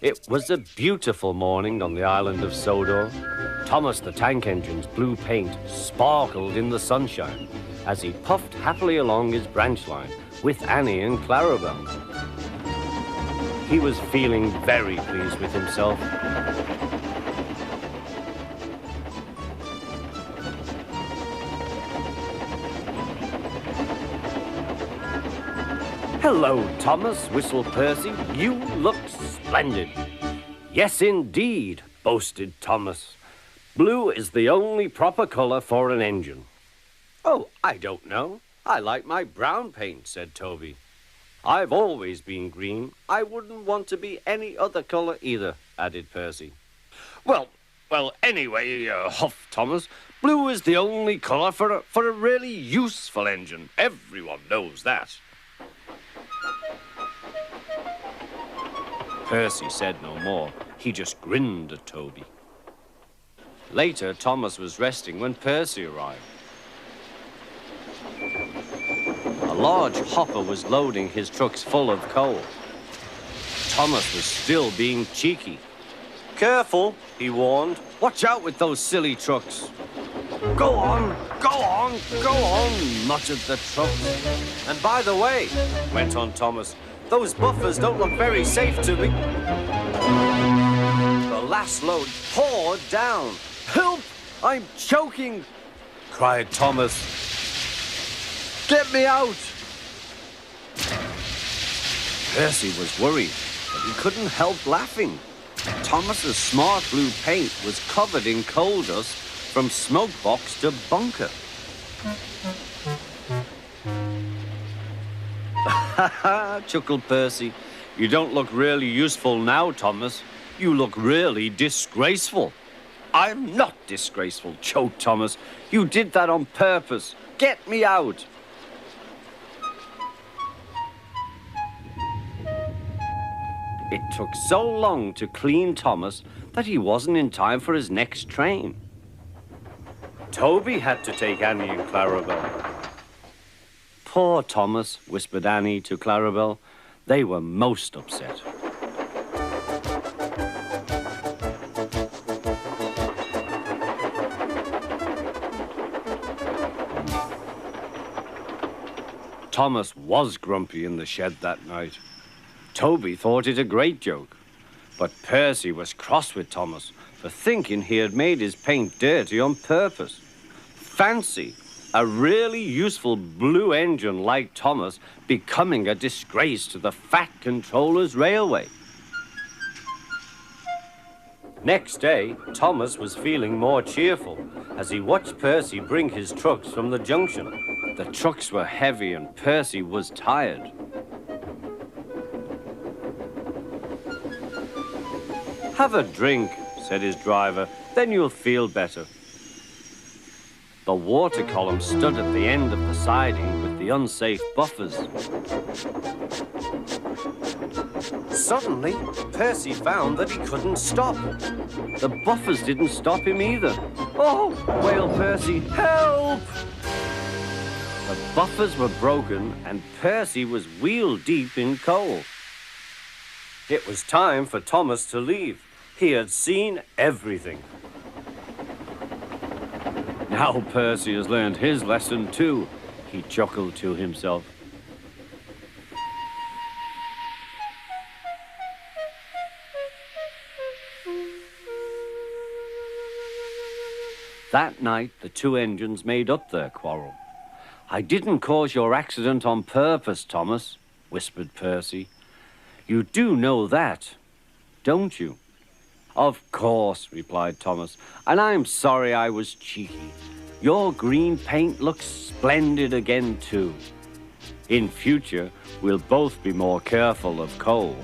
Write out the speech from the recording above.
It was a beautiful morning on the island of Sodor. Thomas the Tank Engine's blue paint sparkled in the sunshine as he puffed happily along his branch line with Annie and Clarabelle. He was feeling very pleased with himself. "Hello, Thomas," whistled Percy. "You look splendid." "Yes, indeed," boasted Thomas. "Blue is the only proper color for an engine." "Oh, I don't know. I like my brown paint," said Toby. "I've always been green. I wouldn't want to be any other color either," added Percy. Well, anyway, huffed Thomas, "blue is the only color for a really useful engine. Everyone knows that." Percy said no more. He just grinned at Toby. Later, Thomas was resting when Percy arrived. A large hopper was loading his trucks full of coal. Thomas was still being cheeky. "Careful," he warned. "Watch out with those silly trucks." Go on, muttered the trucks. "And by the way," went on Thomas, "those buffers don't look very safe to me." The last load poured down. "Help! I'm choking!" cried Thomas. "Get me out!" Percy was worried, but he couldn't help laughing. Thomas's smart blue paint was covered in coal dust from smoke box to bunker. "Ha ha," chuckled Percy. "You don't look really useful now, Thomas. You look really disgraceful." "I'm not disgraceful," choked Thomas. "You did that on purpose. Get me out." It took so long to clean Thomas that he wasn't in time for his next train. Toby had to take Annie and Clarabelle. "Poor Thomas," whispered Annie to Clarabelle. They were most upset. Thomas was grumpy in the shed that night. Toby thought it a great joke, but Percy was cross with Thomas for thinking he had made his paint dirty on purpose. Fancy a really useful blue engine like Thomas becoming a disgrace to the Fat Controller's Railway. Next day, Thomas was feeling more cheerful as he watched Percy bring his trucks from the junction. The trucks were heavy and Percy was tired. "Have a drink," said his driver, "then you'll feel better." The water column stood at the end of the siding with the unsafe buffers. Suddenly, Percy found that he couldn't stop. The buffers didn't stop him either. "Oh!" wailed Percy. "Help!" The buffers were broken and Percy was wheel-deep in coal. It was time for Thomas to leave. He had seen everything. "Now Percy has learned his lesson too," he chuckled to himself. That night, the two engines made up their quarrel. "I didn't cause your accident on purpose, Thomas," whispered Percy. "You do know that, don't you?" "Of course," replied Thomas, "and I'm sorry I was cheeky. Your green paint looks splendid again, too. In future, we'll both be more careful of coal."